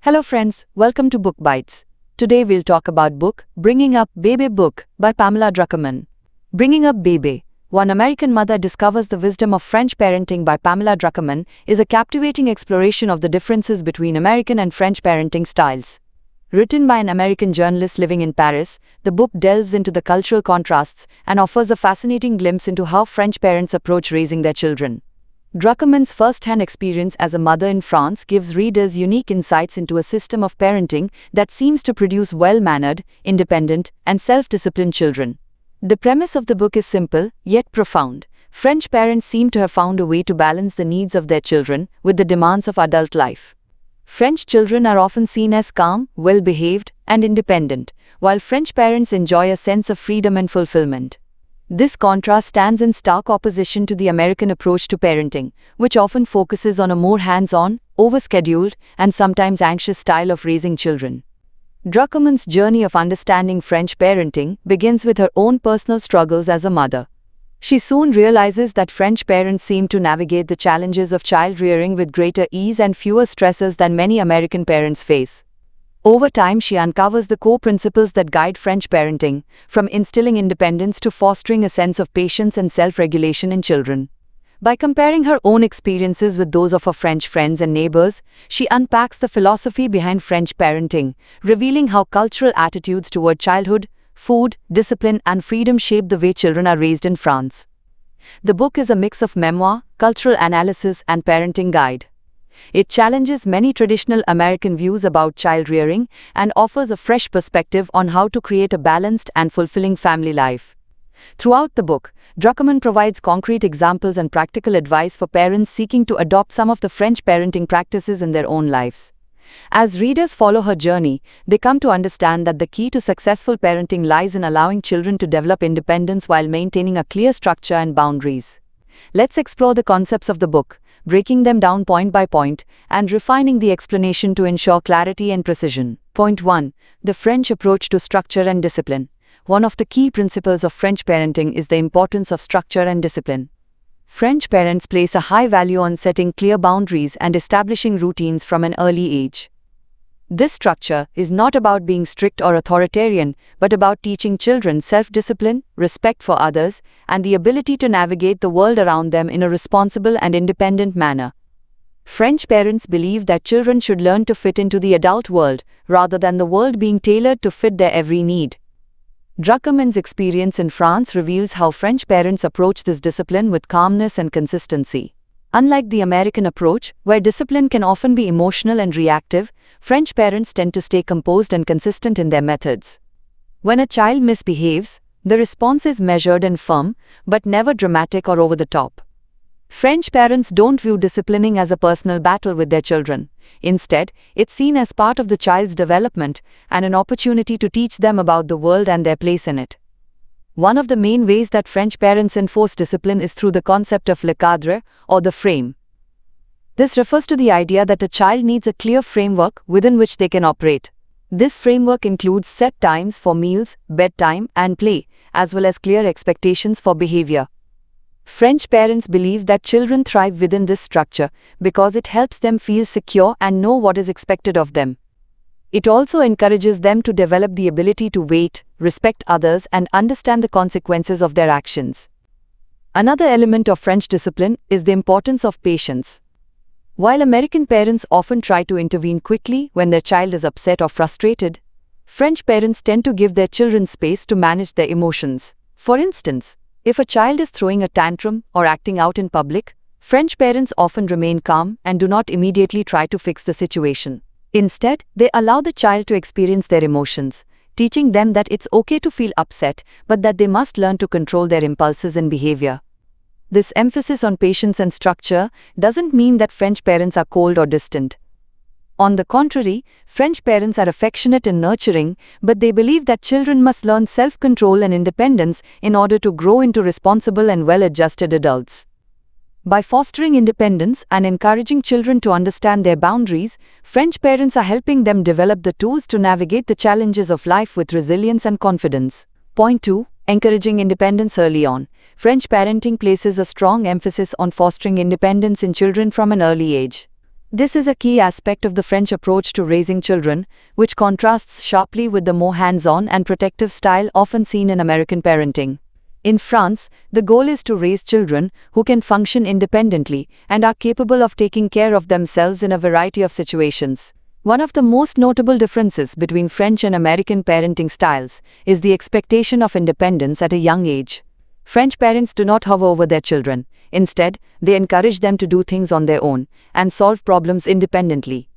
Hello friends, welcome to Book Bites. Today we'll talk about book Bringing Up Bébé book by Pamela Druckerman. Bringing Up Bébé, One American Mother Discovers the Wisdom of French Parenting by Pamela Druckerman is a captivating exploration of the differences between American and French parenting styles. Written by an American journalist living in Paris, the book delves into the cultural contrasts and offers a fascinating glimpse into how French parents approach raising their children. Druckerman's first-hand experience as a mother in France gives readers unique insights into a system of parenting that seems to produce well-mannered, independent, and self-disciplined children. The premise of the book is simple, yet profound. French parents seem to have found a way to balance the needs of their children with the demands of adult life. French children are often seen as calm, well-behaved, and independent, while French parents enjoy a sense of freedom and fulfillment. This contrast stands in stark opposition to the American approach to parenting, which often focuses on a more hands-on, overscheduled, and sometimes anxious style of raising children. Druckerman's journey of understanding French parenting begins with her own personal struggles as a mother. She soon realizes that French parents seem to navigate the challenges of child-rearing with greater ease and fewer stresses than many American parents face. Over time, she uncovers the core principles that guide French parenting, from instilling independence to fostering a sense of patience and self-regulation in children. By comparing her own experiences with those of her French friends and neighbors, she unpacks the philosophy behind French parenting, revealing how cultural attitudes toward childhood, food, discipline, and freedom shape the way children are raised in France. The book is a mix of memoir, cultural analysis, and parenting guide. It challenges many traditional American views about child rearing and offers a fresh perspective on how to create a balanced and fulfilling family life. Throughout the book, Druckerman provides concrete examples and practical advice for parents seeking to adopt some of the French parenting practices in their own lives. As readers follow her journey, they come to understand that the key to successful parenting lies in allowing children to develop independence while maintaining a clear structure and boundaries. Let's explore the concepts of the book, breaking them down point by point, and refining the explanation to ensure clarity and precision. Point 1. The French approach to structure and discipline. One of the key principles of French parenting is the importance of structure and discipline. French parents place a high value on setting clear boundaries and establishing routines from an early age. This structure is not about being strict or authoritarian, but about teaching children self-discipline, respect for others, and the ability to navigate the world around them in a responsible and independent manner. French parents believe that children should learn to fit into the adult world, rather than the world being tailored to fit their every need. Druckerman's experience in France reveals how French parents approach this discipline with calmness and consistency. Unlike the American approach, where discipline can often be emotional and reactive, French parents tend to stay composed and consistent in their methods. When a child misbehaves, the response is measured and firm, but never dramatic or over the top. French parents don't view disciplining as a personal battle with their children. Instead, it's seen as part of the child's development and an opportunity to teach them about the world and their place in it. One of the main ways that French parents enforce discipline is through the concept of le cadre, or the frame. This refers to the idea that a child needs a clear framework within which they can operate. This framework includes set times for meals, bedtime, and play, as well as clear expectations for behavior. French parents believe that children thrive within this structure because it helps them feel secure and know what is expected of them. It also encourages them to develop the ability to wait, respect others, and understand the consequences of their actions. Another element of French discipline is the importance of patience. While American parents often try to intervene quickly when their child is upset or frustrated, French parents tend to give their children space to manage their emotions. For instance, if a child is throwing a tantrum or acting out in public, French parents often remain calm and do not immediately try to fix the situation. Instead, they allow the child to experience their emotions, teaching them that it's okay to feel upset, but that they must learn to control their impulses and behavior. This emphasis on patience and structure doesn't mean that French parents are cold or distant. On the contrary, French parents are affectionate and nurturing, but they believe that children must learn self-control and independence in order to grow into responsible and well-adjusted adults. By fostering independence and encouraging children to understand their boundaries, French parents are helping them develop the tools to navigate the challenges of life with resilience and confidence. Point 2. Encouraging independence early on. French parenting places a strong emphasis on fostering independence in children from an early age. This is a key aspect of the French approach to raising children, which contrasts sharply with the more hands-on and protective style often seen in American parenting. In France, the goal is to raise children who can function independently and are capable of taking care of themselves in a variety of situations. One of the most notable differences between French and American parenting styles is the expectation of independence at a young age. French parents do not hover over their children. Instead, they encourage them to do things on their own and solve problems independently.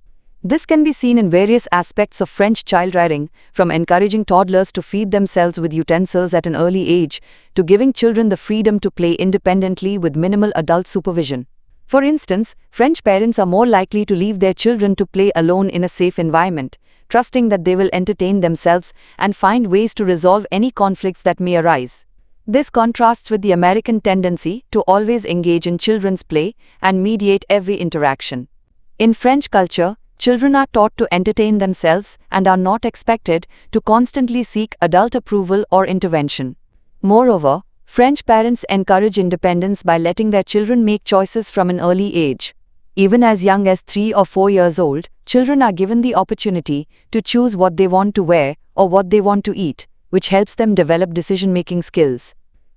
This can be seen in various aspects of French child rearing, from encouraging toddlers to feed themselves with utensils at an early age, to giving children the freedom to play independently with minimal adult supervision. For instance, French parents are more likely to leave their children to play alone in a safe environment, trusting that they will entertain themselves and find ways to resolve any conflicts that may arise. This contrasts with the American tendency to always engage in children's play and mediate every interaction. In French culture, children are taught to entertain themselves and are not expected to constantly seek adult approval or intervention. Moreover, French parents encourage independence by letting their children make choices from an early age. Even as young as 3 or 4 years old, children are given the opportunity to choose what they want to wear or what they want to eat, which helps them develop decision-making skills.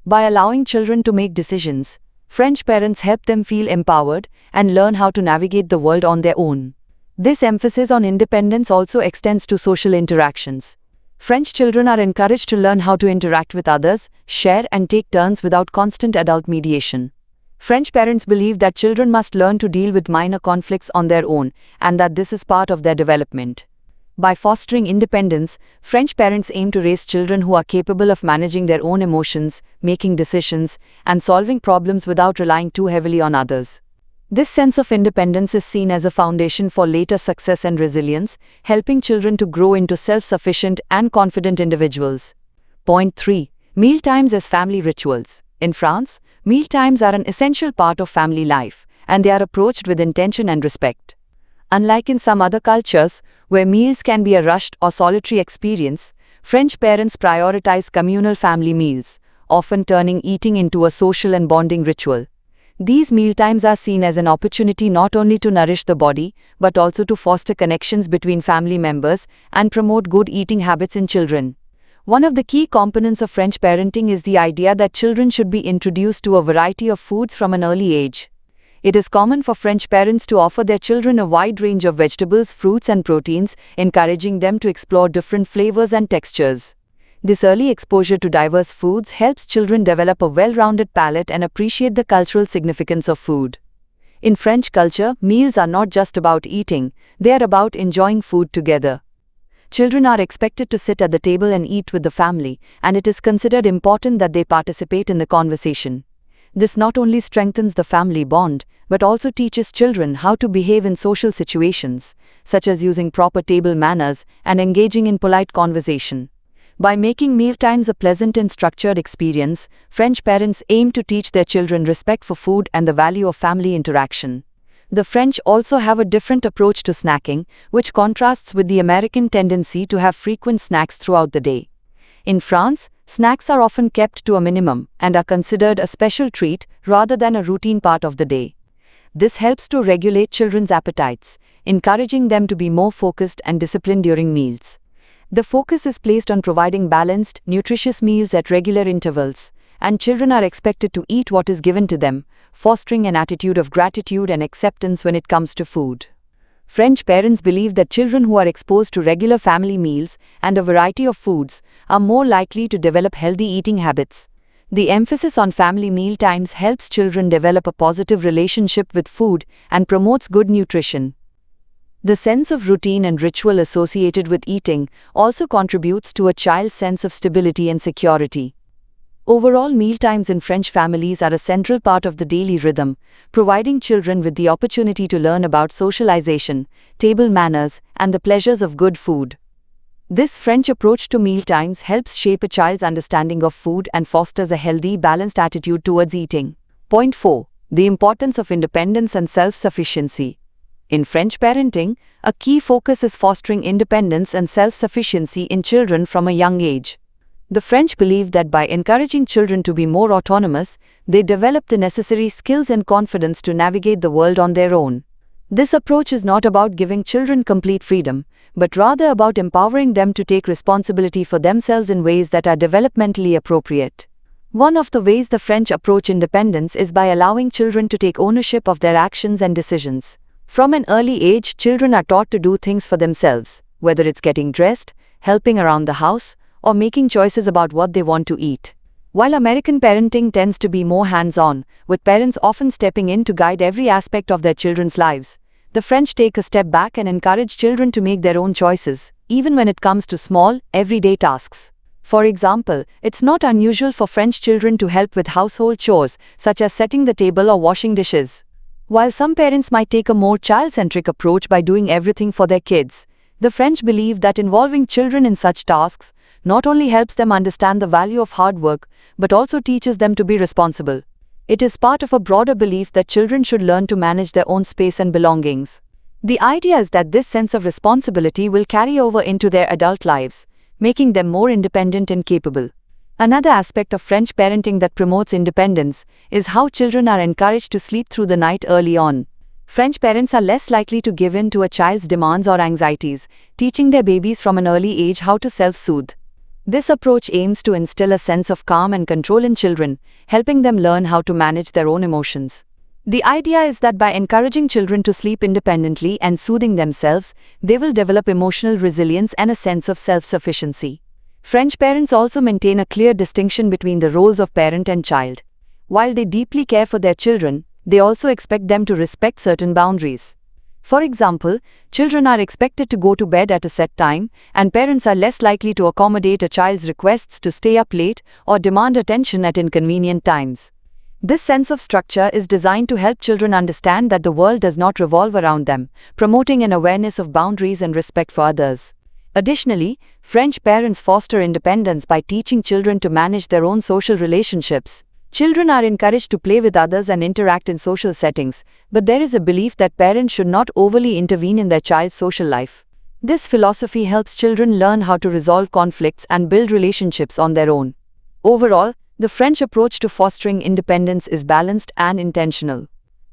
By allowing children to make decisions, French parents help them feel empowered and learn how to navigate the world on their own. This emphasis on independence also extends to social interactions. French children are encouraged to learn how to interact with others, share and take turns without constant adult mediation. French parents believe that children must learn to deal with minor conflicts on their own and that this is part of their development. By fostering independence, French parents aim to raise children who are capable of managing their own emotions, making decisions, and solving problems without relying too heavily on others. This sense of independence is seen as a foundation for later success and resilience, helping children to grow into self-sufficient and confident individuals. Point 3. Mealtimes as family rituals. In France, mealtimes are an essential part of family life, and they are approached with intention and respect. Unlike in some other cultures, where meals can be a rushed or solitary experience, French parents prioritize communal family meals, often turning eating into a social and bonding ritual. These mealtimes are seen as an opportunity not only to nourish the body, but also to foster connections between family members and promote good eating habits in children. One of the key components of French parenting is the idea that children should be introduced to a variety of foods from an early age. It is common for French parents to offer their children a wide range of vegetables, fruits, and proteins, encouraging them to explore different flavors and textures. This early exposure to diverse foods helps children develop a well-rounded palate and appreciate the cultural significance of food. In French culture, meals are not just about eating, they are about enjoying food together. Children are expected to sit at the table and eat with the family, and it is considered important that they participate in the conversation. This not only strengthens the family bond, but also teaches children how to behave in social situations, such as using proper table manners and engaging in polite conversation. By making mealtimes a pleasant and structured experience, French parents aim to teach their children respect for food and the value of family interaction. The French also have a different approach to snacking, which contrasts with the American tendency to have frequent snacks throughout the day. In France, snacks are often kept to a minimum and are considered a special treat rather than a routine part of the day. This helps to regulate children's appetites, encouraging them to be more focused and disciplined during meals. The focus is placed on providing balanced, nutritious meals at regular intervals, and children are expected to eat what is given to them, fostering an attitude of gratitude and acceptance when it comes to food. French parents believe that children who are exposed to regular family meals and a variety of foods are more likely to develop healthy eating habits. The emphasis on family meal times helps children develop a positive relationship with food and promotes good nutrition. The sense of routine and ritual associated with eating also contributes to a child's sense of stability and security. Overall, mealtimes in French families are a central part of the daily rhythm, providing children with the opportunity to learn about socialization, table manners, and the pleasures of good food. This French approach to mealtimes helps shape a child's understanding of food and fosters a healthy, balanced attitude towards eating. Point 4. The importance of independence and self-sufficiency. In French parenting, a key focus is fostering independence and self-sufficiency in children from a young age. The French believe that by encouraging children to be more autonomous, they develop the necessary skills and confidence to navigate the world on their own. This approach is not about giving children complete freedom, but rather about empowering them to take responsibility for themselves in ways that are developmentally appropriate. One of the ways the French approach independence is by allowing children to take ownership of their actions and decisions. From an early age, children are taught to do things for themselves, whether it's getting dressed, helping around the house, or making choices about what they want to eat. While American parenting tends to be more hands-on, with parents often stepping in to guide every aspect of their children's lives, the French take a step back and encourage children to make their own choices, even when it comes to small, everyday tasks. For example, it's not unusual for French children to help with household chores, such as setting the table or washing dishes. While some parents might take a more child-centric approach by doing everything for their kids, the French believe that involving children in such tasks not only helps them understand the value of hard work, but also teaches them to be responsible. It is part of a broader belief that children should learn to manage their own space and belongings. The idea is that this sense of responsibility will carry over into their adult lives, making them more independent and capable. Another aspect of French parenting that promotes independence is how children are encouraged to sleep through the night early on. French parents are less likely to give in to a child's demands or anxieties, teaching their babies from an early age how to self-soothe. This approach aims to instill a sense of calm and control in children, helping them learn how to manage their own emotions. The idea is that by encouraging children to sleep independently and soothing themselves, they will develop emotional resilience and a sense of self-sufficiency. French parents also maintain a clear distinction between the roles of parent and child. While they deeply care for their children, they also expect them to respect certain boundaries. For example, children are expected to go to bed at a set time, and parents are less likely to accommodate a child's requests to stay up late or demand attention at inconvenient times. This sense of structure is designed to help children understand that the world does not revolve around them, promoting an awareness of boundaries and respect for others. Additionally, French parents foster independence by teaching children to manage their own social relationships. Children are encouraged to play with others and interact in social settings, but there is a belief that parents should not overly intervene in their child's social life. This philosophy helps children learn how to resolve conflicts and build relationships on their own. Overall, the French approach to fostering independence is balanced and intentional.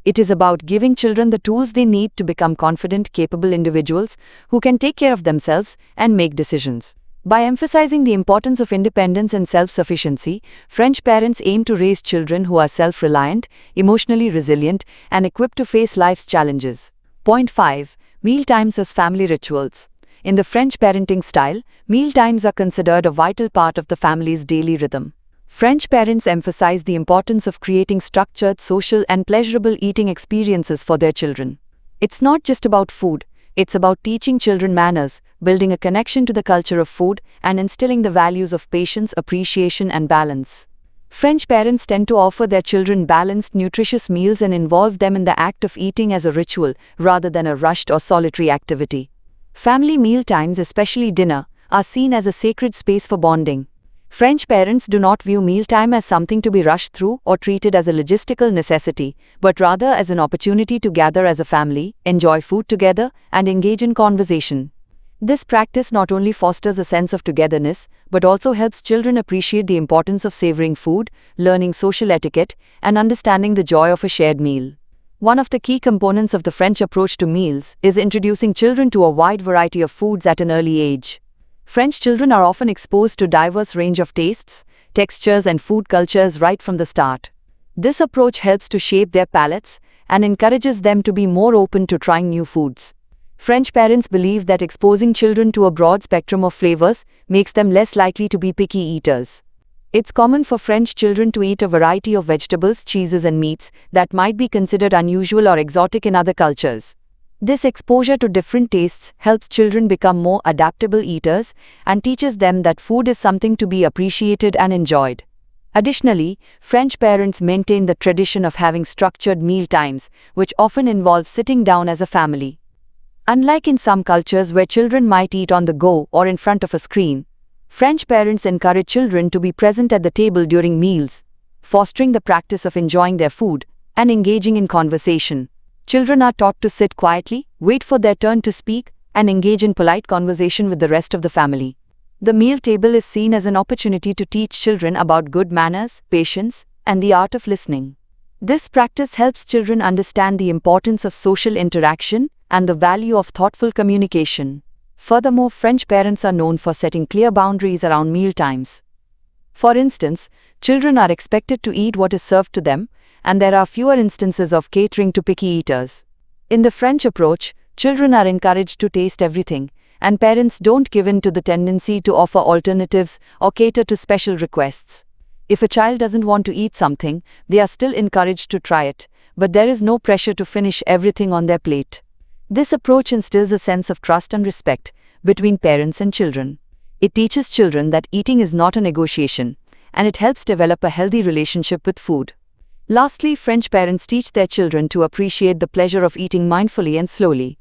It is about giving children the tools they need to become confident, capable individuals who can take care of themselves and make decisions. By emphasizing the importance of independence and self-sufficiency, French parents aim to raise children who are self-reliant, emotionally resilient, and equipped to face life's challenges. Point 5. Mealtimes as family rituals. In the French parenting style, mealtimes are considered a vital part of the family's daily rhythm. French parents emphasize the importance of creating structured, social, and pleasurable eating experiences for their children. It's not just about food. It's about teaching children manners, building a connection to the culture of food, and instilling the values of patience, appreciation, and balance. French parents tend to offer their children balanced, nutritious meals and involve them in the act of eating as a ritual, rather than a rushed or solitary activity. Family meal times, especially dinner, are seen as a sacred space for bonding. French parents do not view mealtime as something to be rushed through or treated as a logistical necessity, but rather as an opportunity to gather as a family, enjoy food together, and engage in conversation. This practice not only fosters a sense of togetherness, but also helps children appreciate the importance of savoring food, learning social etiquette, and understanding the joy of a shared meal. One of the key components of the French approach to meals is introducing children to a wide variety of foods at an early age. French children are often exposed to a diverse range of tastes, textures, and food cultures right from the start. This approach helps to shape their palates and encourages them to be more open to trying new foods. French parents believe that exposing children to a broad spectrum of flavors makes them less likely to be picky eaters. It's common for French children to eat a variety of vegetables, cheeses, and meats that might be considered unusual or exotic in other cultures. This exposure to different tastes helps children become more adaptable eaters and teaches them that food is something to be appreciated and enjoyed. Additionally, French parents maintain the tradition of having structured meal times, which often involves sitting down as a family. Unlike in some cultures where children might eat on the go or in front of a screen, French parents encourage children to be present at the table during meals, fostering the practice of enjoying their food and engaging in conversation. Children are taught to sit quietly, wait for their turn to speak, and engage in polite conversation with the rest of the family. The meal table is seen as an opportunity to teach children about good manners, patience, and the art of listening. This practice helps children understand the importance of social interaction and the value of thoughtful communication. Furthermore, French parents are known for setting clear boundaries around meal times. For instance, children are expected to eat what is served to them, and there are fewer instances of catering to picky eaters. In the French approach, children are encouraged to taste everything, and parents don't give in to the tendency to offer alternatives or cater to special requests. If a child doesn't want to eat something, they are still encouraged to try it, but there is no pressure to finish everything on their plate. This approach instills a sense of trust and respect between parents and children. It teaches children that eating is not a negotiation, and it helps develop a healthy relationship with food. Lastly, French parents teach their children to appreciate the pleasure of eating mindfully and slowly.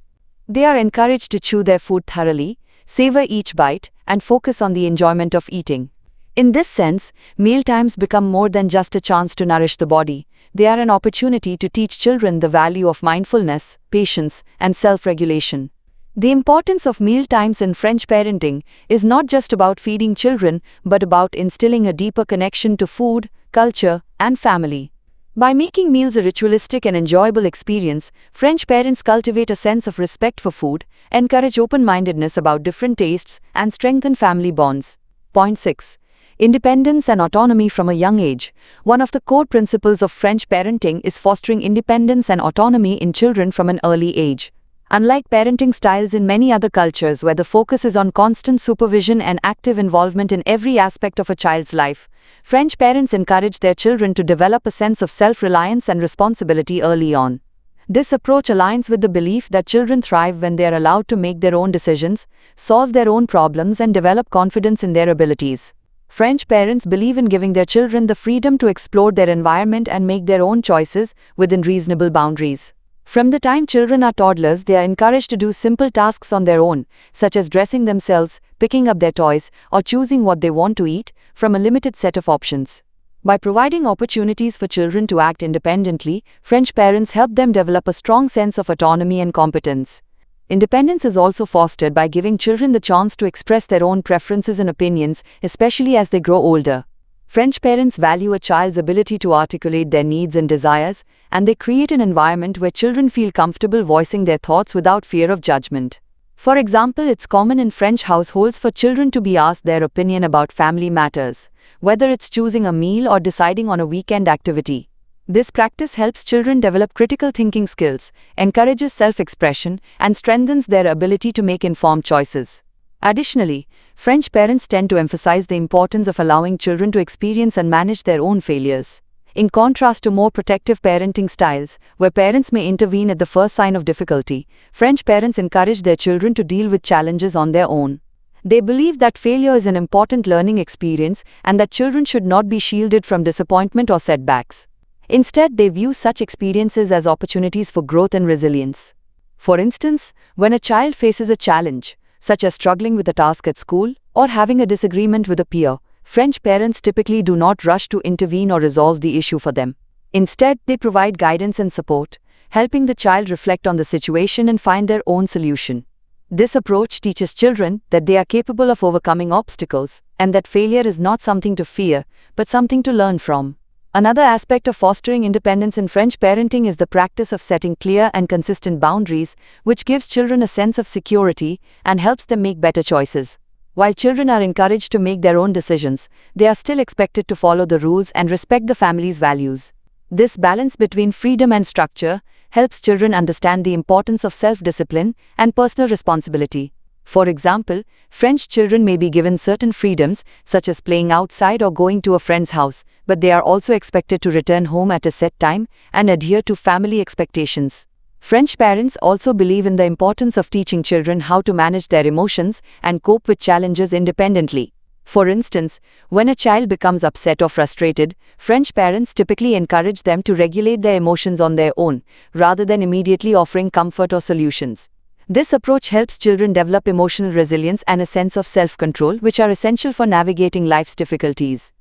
They are encouraged to chew their food thoroughly, savor each bite, and focus on the enjoyment of eating. In this sense, mealtimes become more than just a chance to nourish the body. They are an opportunity to teach children the value of mindfulness, patience, and self-regulation. The importance of mealtimes in French parenting is not just about feeding children, but about instilling a deeper connection to food, culture, and family. By making meals a ritualistic and enjoyable experience, French parents cultivate a sense of respect for food, encourage open-mindedness about different tastes, and strengthen family bonds. Point 6. Independence and autonomy from a young age. One of the core principles of French parenting is fostering independence and autonomy in children from an early age. Unlike parenting styles in many other cultures where the focus is on constant supervision and active involvement in every aspect of a child's life, French parents encourage their children to develop a sense of self-reliance and responsibility early on. This approach aligns with the belief that children thrive when they are allowed to make their own decisions, solve their own problems, and develop confidence in their abilities. French parents believe in giving their children the freedom to explore their environment and make their own choices within reasonable boundaries. From the time children are toddlers, they are encouraged to do simple tasks on their own, such as dressing themselves, picking up their toys, or choosing what they want to eat, from a limited set of options. By providing opportunities for children to act independently, French parents help them develop a strong sense of autonomy and competence. Independence is also fostered by giving children the chance to express their own preferences and opinions, especially as they grow older. French parents value a child's ability to articulate their needs and desires, and they create an environment where children feel comfortable voicing their thoughts without fear of judgment. For example, it's common in French households for children to be asked their opinion about family matters, whether it's choosing a meal or deciding on a weekend activity. This practice helps children develop critical thinking skills, encourages self-expression, and strengthens their ability to make informed choices. Additionally, French parents tend to emphasize the importance of allowing children to experience and manage their own failures. In contrast to more protective parenting styles, where parents may intervene at the first sign of difficulty, French parents encourage their children to deal with challenges on their own. They believe that failure is an important learning experience and that children should not be shielded from disappointment or setbacks. Instead, they view such experiences as opportunities for growth and resilience. For instance, when a child faces a challenge, such as struggling with a task at school or having a disagreement with a peer, French parents typically do not rush to intervene or resolve the issue for them. Instead, they provide guidance and support, helping the child reflect on the situation and find their own solution. This approach teaches children that they are capable of overcoming obstacles and that failure is not something to fear, but something to learn from. Another aspect of fostering independence in French parenting is the practice of setting clear and consistent boundaries, which gives children a sense of security and helps them make better choices. While children are encouraged to make their own decisions, they are still expected to follow the rules and respect the family's values. This balance between freedom and structure helps children understand the importance of self-discipline and personal responsibility. For example, French children may be given certain freedoms, such as playing outside or going to a friend's house, but they are also expected to return home at a set time and adhere to family expectations. French parents also believe in the importance of teaching children how to manage their emotions and cope with challenges independently. For instance, when a child becomes upset or frustrated, French parents typically encourage them to regulate their emotions on their own, rather than immediately offering comfort or solutions. This approach helps children develop emotional resilience and a sense of self-control, which are essential for navigating life's difficulties.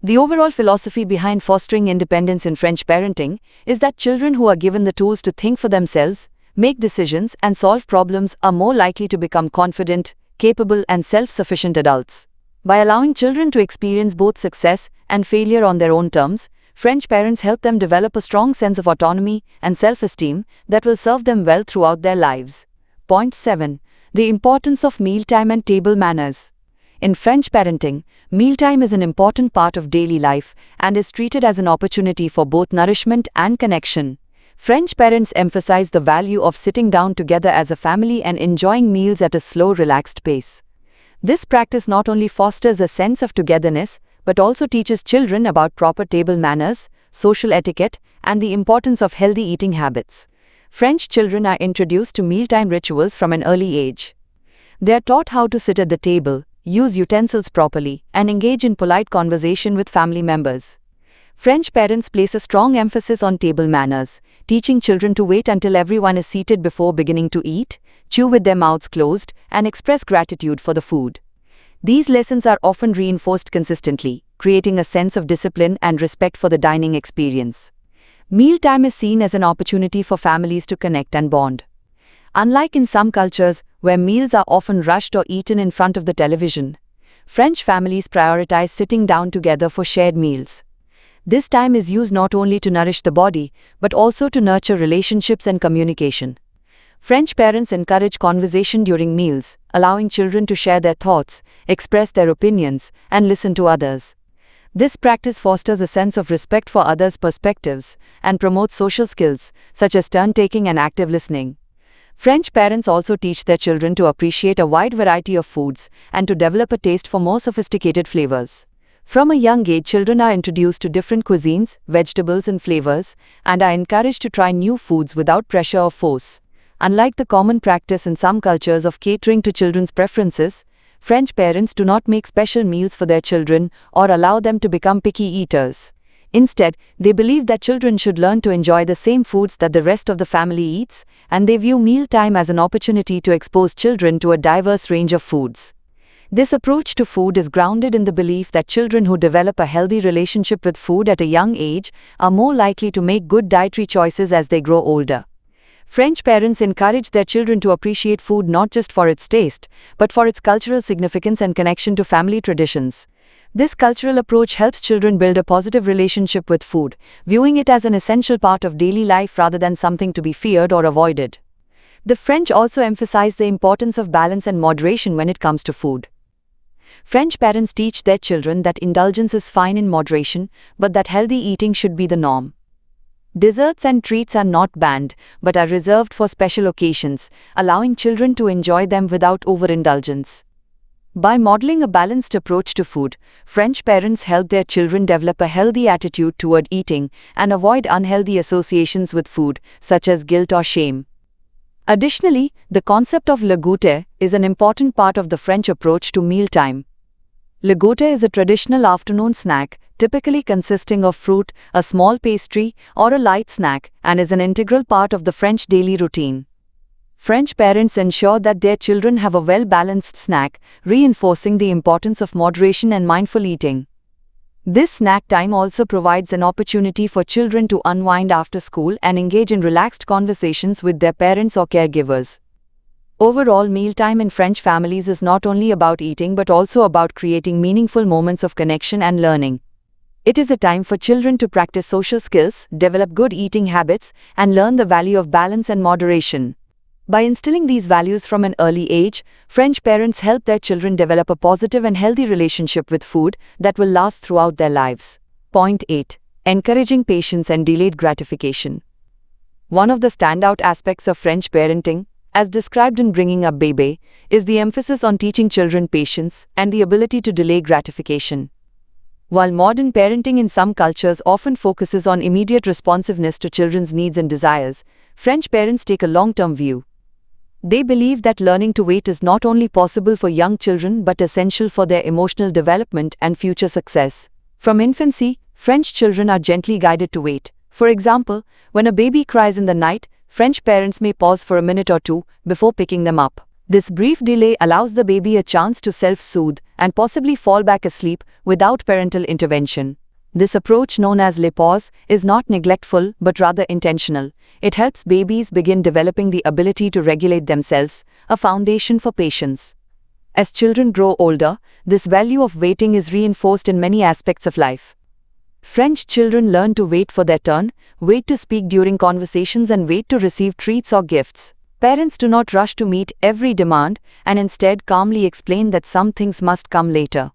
The overall philosophy behind fostering independence in French parenting is that children who are given the tools to think for themselves, make decisions, and solve problems are more likely to become confident, capable, and self-sufficient adults. By allowing children to experience both success and failure on their own terms, French parents help them develop a strong sense of autonomy and self-esteem that will serve them well throughout their lives. Point 7. The importance of mealtime and table manners. In French parenting, mealtime is an important part of daily life and is treated as an opportunity for both nourishment and connection. French parents emphasize the value of sitting down together as a family and enjoying meals at a slow, relaxed pace. This practice not only fosters a sense of togetherness, but also teaches children about proper table manners, social etiquette, and the importance of healthy eating habits. French children are introduced to mealtime rituals from an early age. They are taught how to sit at the table, use utensils properly, and engage in polite conversation with family members. French parents place a strong emphasis on table manners, teaching children to wait until everyone is seated before beginning to eat, chew with their mouths closed, and express gratitude for the food. These lessons are often reinforced consistently, creating a sense of discipline and respect for the dining experience. Mealtime is seen as an opportunity for families to connect and bond. Unlike in some cultures, where meals are often rushed or eaten in front of the television, French families prioritize sitting down together for shared meals. This time is used not only to nourish the body, but also to nurture relationships and communication. French parents encourage conversation during meals, allowing children to share their thoughts, express their opinions, and listen to others. This practice fosters a sense of respect for others' perspectives and promotes social skills, such as turn-taking and active listening. French parents also teach their children to appreciate a wide variety of foods and to develop a taste for more sophisticated flavors. From a young age, children are introduced to different cuisines, vegetables, and flavors, and are encouraged to try new foods without pressure or force. Unlike the common practice in some cultures of catering to children's preferences, French parents do not make special meals for their children or allow them to become picky eaters. Instead, they believe that children should learn to enjoy the same foods that the rest of the family eats, and they view mealtime as an opportunity to expose children to a diverse range of foods. This approach to food is grounded in the belief that children who develop a healthy relationship with food at a young age are more likely to make good dietary choices as they grow older. French parents encourage their children to appreciate food not just for its taste, but for its cultural significance and connection to family traditions. This cultural approach helps children build a positive relationship with food, viewing it as an essential part of daily life rather than something to be feared or avoided. The French also emphasize the importance of balance and moderation when it comes to food. French parents teach their children that indulgence is fine in moderation, but that healthy eating should be the norm. Desserts and treats are not banned, but are reserved for special occasions, allowing children to enjoy them without overindulgence. By modeling a balanced approach to food, French parents help their children develop a healthy attitude toward eating and avoid unhealthy associations with food, such as guilt or shame. Additionally, the concept of le goûter is an important part of the French approach to mealtime. Le goûter is a traditional afternoon snack, typically consisting of fruit, a small pastry, or a light snack, and is an integral part of the French daily routine. French parents ensure that their children have a well-balanced snack, reinforcing the importance of moderation and mindful eating. This snack time also provides an opportunity for children to unwind after school and engage in relaxed conversations with their parents or caregivers. Overall, mealtime in French families is not only about eating but also about creating meaningful moments of connection and learning. It is a time for children to practice social skills, develop good eating habits, and learn the value of balance and moderation. By instilling these values from an early age, French parents help their children develop a positive and healthy relationship with food that will last throughout their lives. Point 8. Encouraging patience and delayed gratification. One of the standout aspects of French parenting, as described in Bringing Up Bébé, is the emphasis on teaching children patience and the ability to delay gratification. While modern parenting in some cultures often focuses on immediate responsiveness to children's needs and desires, French parents take a long-term view. They believe that learning to wait is not only possible for young children but essential for their emotional development and future success. From infancy, French children are gently guided to wait. For example, when a baby cries in the night, French parents may pause for a minute or two before picking them up. This brief delay allows the baby a chance to self-soothe and possibly fall back asleep without parental intervention. This approach, known as le pause, is not neglectful but rather intentional. It helps babies begin developing the ability to regulate themselves, a foundation for patience. As children grow older, this value of waiting is reinforced in many aspects of life. French children learn to wait for their turn, wait to speak during conversations, and wait to receive treats or gifts. Parents do not rush to meet every demand and instead calmly explain that some things must come later.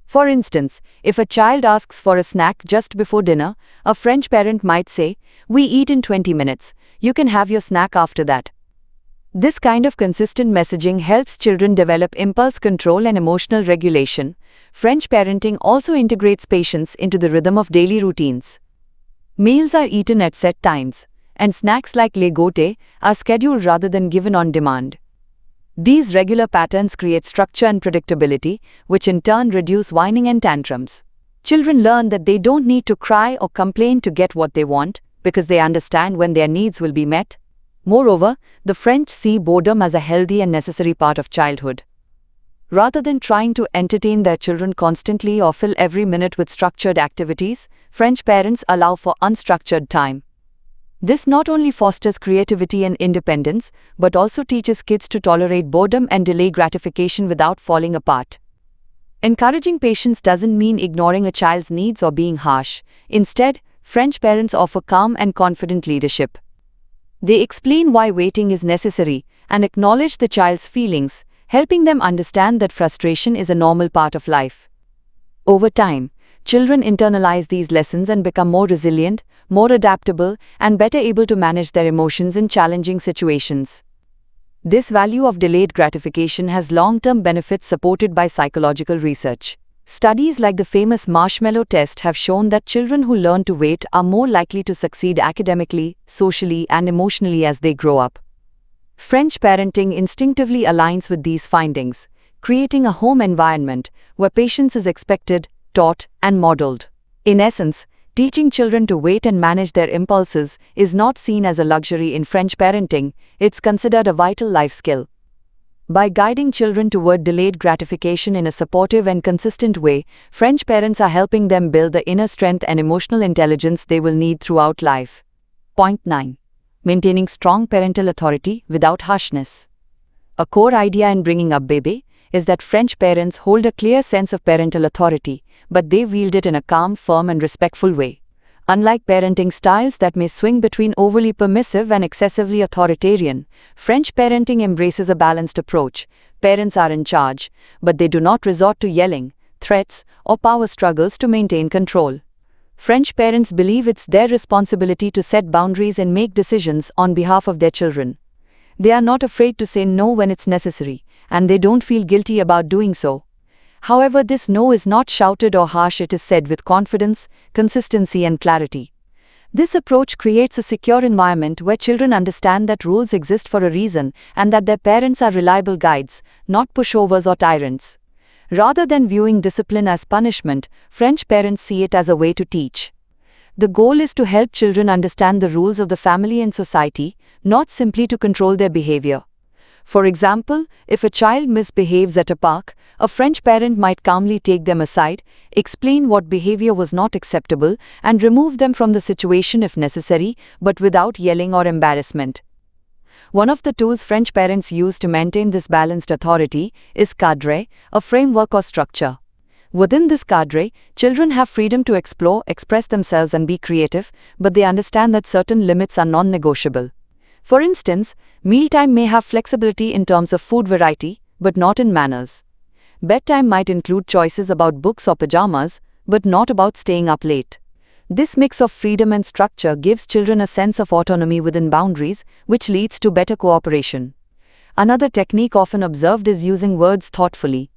For instance, if a child asks for a snack just before dinner, a French parent might say, "We eat in 20 minutes, you can have your snack after that." This kind of consistent messaging helps children develop impulse control and emotional regulation. French parenting also integrates patience into the rhythm of daily routines. Meals are eaten at set times, and snacks like les gâteaux are scheduled rather than given on demand. These regular patterns create structure and predictability, which in turn reduce whining and tantrums. Children learn that they don't need to cry or complain to get what they want, because they understand when their needs will be met. Moreover, the French see boredom as a healthy and necessary part of childhood. Rather than trying to entertain their children constantly or fill every minute with structured activities, French parents allow for unstructured time. This not only fosters creativity and independence, but also teaches kids to tolerate boredom and delay gratification without falling apart. Encouraging patience doesn't mean ignoring a child's needs or being harsh. Instead, French parents offer calm and confident leadership. They explain why waiting is necessary and acknowledge the child's feelings, helping them understand that frustration is a normal part of life. Over time, children internalize these lessons and become more resilient, more adaptable, and better able to manage their emotions in challenging situations. This value of delayed gratification has long-term benefits supported by psychological research. Studies like the famous marshmallow test have shown that children who learn to wait are more likely to succeed academically, socially, and emotionally as they grow up. French parenting instinctively aligns with these findings, creating a home environment where patience is expected, taught, and modeled. In essence, teaching children to wait and manage their impulses is not seen as a luxury in French parenting, it's considered a vital life skill. By guiding children toward delayed gratification in a supportive and consistent way, French parents are helping them build the inner strength and emotional intelligence they will need throughout life. Point 9. Maintaining strong parental authority without harshness. A core idea in Bringing Up Bébé is that French parents hold a clear sense of parental authority, but they wield it in a calm, firm, and respectful way. Unlike parenting styles that may swing between overly permissive and excessively authoritarian, French parenting embraces a balanced approach. Parents are in charge, but they do not resort to yelling, threats, or power struggles to maintain control. French parents believe it's their responsibility to set boundaries and make decisions on behalf of their children. They are not afraid to say no when it's necessary, and they don't feel guilty about doing so. However, this no is not shouted or harsh, it is said with confidence, consistency, and clarity. This approach creates a secure environment where children understand that rules exist for a reason and that their parents are reliable guides, not pushovers or tyrants. Rather than viewing discipline as punishment, French parents see it as a way to teach. The goal is to help children understand the rules of the family and society, not simply to control their behavior. For example, if a child misbehaves at a park, a French parent might calmly take them aside, explain what behavior was not acceptable, and remove them from the situation if necessary, but without yelling or embarrassment. One of the tools French parents use to maintain this balanced authority is cadre, a framework or structure. Within this cadre, children have freedom to explore, express themselves, and be creative, but they understand that certain limits are non-negotiable. For instance, mealtime may have flexibility in terms of food variety, but not in manners. Bedtime might include choices about books or pajamas, but not about staying up late. This mix of freedom and structure gives children a sense of autonomy within boundaries, which leads to better cooperation. Another technique often observed is using words thoughtfully.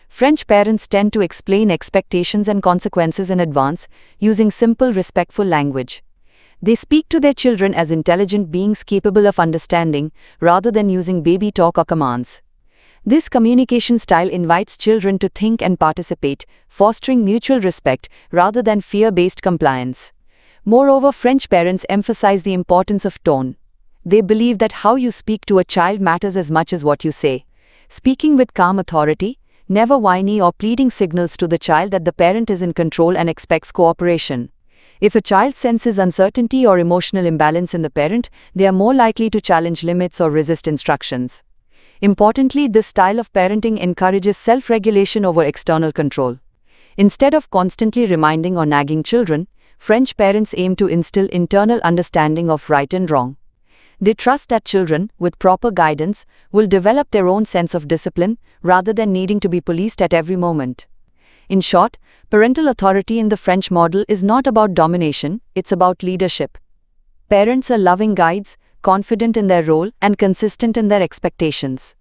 French parents tend to explain expectations and consequences in advance, using simple, respectful language. They speak to their children as intelligent beings capable of understanding, rather than using baby talk or commands. This communication style invites children to think and participate, fostering mutual respect rather than fear-based compliance. Moreover, French parents emphasize the importance of tone. They believe that how you speak to a child matters as much as what you say. Speaking with calm authority, never whiny or pleading, signals to the child that the parent is in control and expects cooperation. If a child senses uncertainty or emotional imbalance in the parent, they are more likely to challenge limits or resist instructions. Importantly, this style of parenting encourages self-regulation over external control. Instead of constantly reminding or nagging children, French parents aim to instill internal understanding of right and wrong. They trust that children, with proper guidance, will develop their own sense of discipline rather than needing to be policed at every moment. In short, parental authority in the French model is not about domination, it's about leadership. Parents are loving guides, confident in their role, and consistent in their expectations.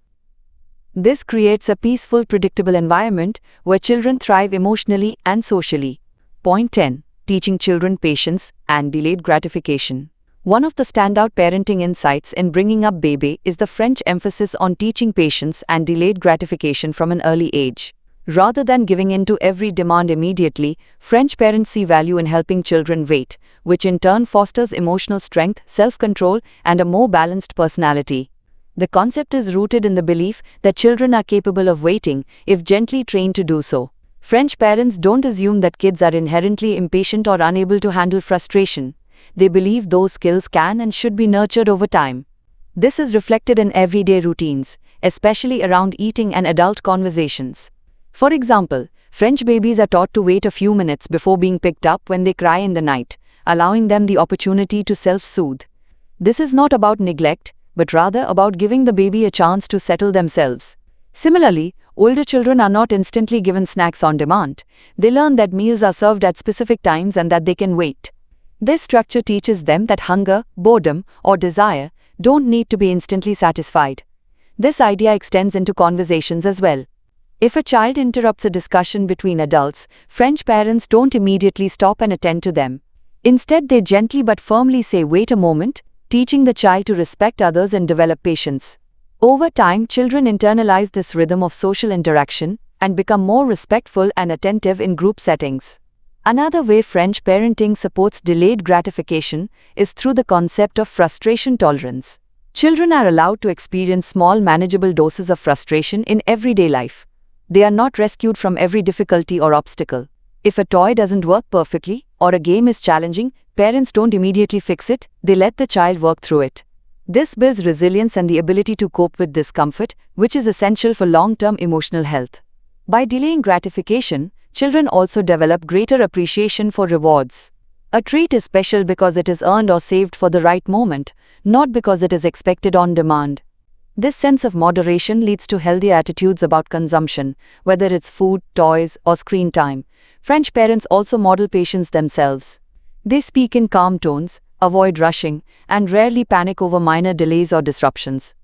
This creates a peaceful, predictable environment where children thrive emotionally and socially. Point 10. Teaching children patience and delayed gratification. One of the standout parenting insights in Bringing Up Bébé is the French emphasis on teaching patience and delayed gratification from an early age. Rather than giving in to every demand immediately, French parents see value in helping children wait, which in turn fosters emotional strength, self-control, and a more balanced personality. The concept is rooted in the belief that children are capable of waiting if gently trained to do so. French parents don't assume that kids are inherently impatient or unable to handle frustration. They believe those skills can and should be nurtured over time. This is reflected in everyday routines, especially around eating and adult conversations. For example, French babies are taught to wait a few minutes before being picked up when they cry in the night, allowing them the opportunity to self-soothe. This is not about neglect, but rather about giving the baby a chance to settle themselves. Similarly, older children are not instantly given snacks on demand. They learn that meals are served at specific times and that they can wait. This structure teaches them that hunger, boredom, or desire don't need to be instantly satisfied. This idea extends into conversations as well. If a child interrupts a discussion between adults, French parents don't immediately stop and attend to them. Instead, they gently but firmly say, "Wait a moment," teaching the child to respect others and develop patience. Over time, children internalize this rhythm of social interaction and become more respectful and attentive in group settings. Another way French parenting supports delayed gratification is through the concept of frustration tolerance. Children are allowed to experience small, manageable doses of frustration in everyday life. They are not rescued from every difficulty or obstacle. If a toy doesn't work perfectly or a game is challenging, parents don't immediately fix it, they let the child work through it. This builds resilience and the ability to cope with discomfort, which is essential for long-term emotional health. By delaying gratification, children also develop greater appreciation for rewards. A treat is special because it is earned or saved for the right moment, not because it is expected on demand. This sense of moderation leads to healthier attitudes about consumption, whether it's food, toys, or screen time. French parents also model patience themselves. They speak in calm tones, avoid rushing, and rarely panic over minor delays or disruptions.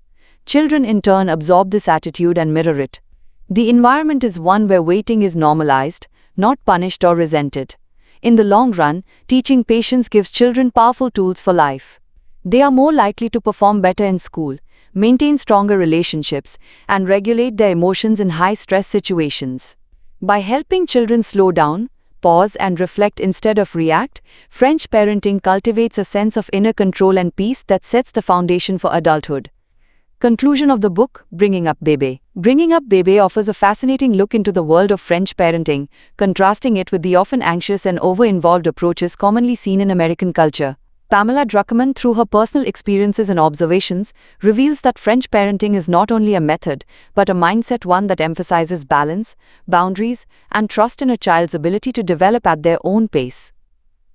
Children in turn absorb this attitude and mirror it. The environment is one where waiting is normalized, not punished or resented. In the long run, teaching patience gives children powerful tools for life. They are more likely to perform better in school, maintain stronger relationships, and regulate their emotions in high-stress situations. By helping children slow down, pause, and reflect instead of react, French parenting cultivates a sense of inner control and peace that sets the foundation for adulthood. Conclusion of the book, Bringing Up Bébé. Bringing Up Bébé offers a fascinating look into the world of French parenting, contrasting it with the often anxious and over-involved approaches commonly seen in American culture. Pamela Druckerman, through her personal experiences and observations, reveals that French parenting is not only a method, but a mindset, one that emphasizes balance, boundaries, and trust in a child's ability to develop at their own pace.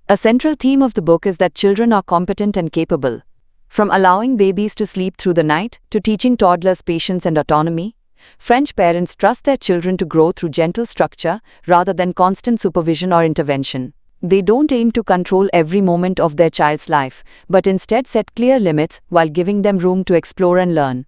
A central theme of the book is that children are competent and capable. From allowing babies to sleep through the night to teaching toddlers patience and autonomy, French parents trust their children to grow through gentle structure rather than constant supervision or intervention. They don't aim to control every moment of their child's life, but instead set clear limits while giving them room to explore and learn.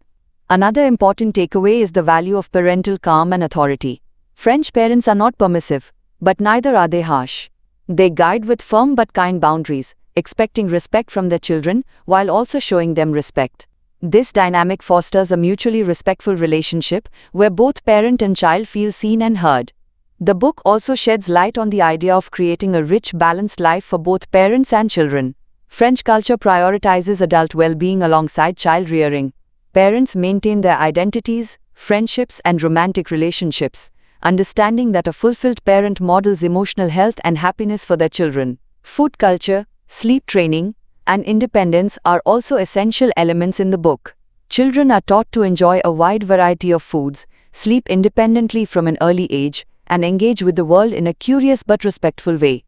Another important takeaway is the value of parental calm and authority. French parents are not permissive, but neither are they harsh. They guide with firm but kind boundaries, expecting respect from their children while also showing them respect. This dynamic fosters a mutually respectful relationship where both parent and child feel seen and heard. The book also sheds light on the idea of creating a rich, balanced life for both parents and children. French culture prioritizes adult well-being alongside child rearing. Parents maintain their identities, friendships, and romantic relationships, understanding that a fulfilled parent models emotional health and happiness for their children. Food culture, sleep training, and independence are also essential elements in the book. Children are taught to enjoy a wide variety of foods, sleep independently from an early age, and engage with the world in a curious but respectful way.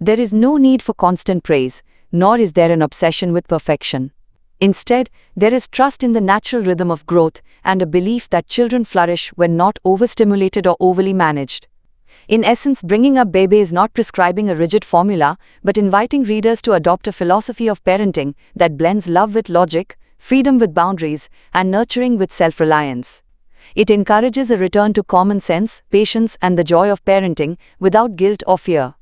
There is no need for constant praise, nor is there an obsession with perfection. Instead, there is trust in the natural rhythm of growth and a belief that children flourish when not overstimulated or overly managed. In essence, Bringing Up Bébé is not prescribing a rigid formula, but inviting readers to adopt a philosophy of parenting that blends love with logic, freedom with boundaries, and nurturing with self-reliance. It encourages a return to common sense, patience, and the joy of parenting without guilt or fear.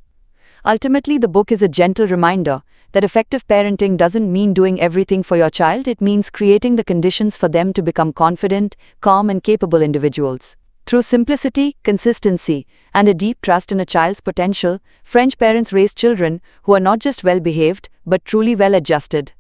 Ultimately, the book is a gentle reminder that effective parenting doesn't mean doing everything for your child. It means creating the conditions for them to become confident, calm, and capable individuals. Through simplicity, consistency, and a deep trust in a child's potential, French parents raise children who are not just well-behaved, but truly well-adjusted.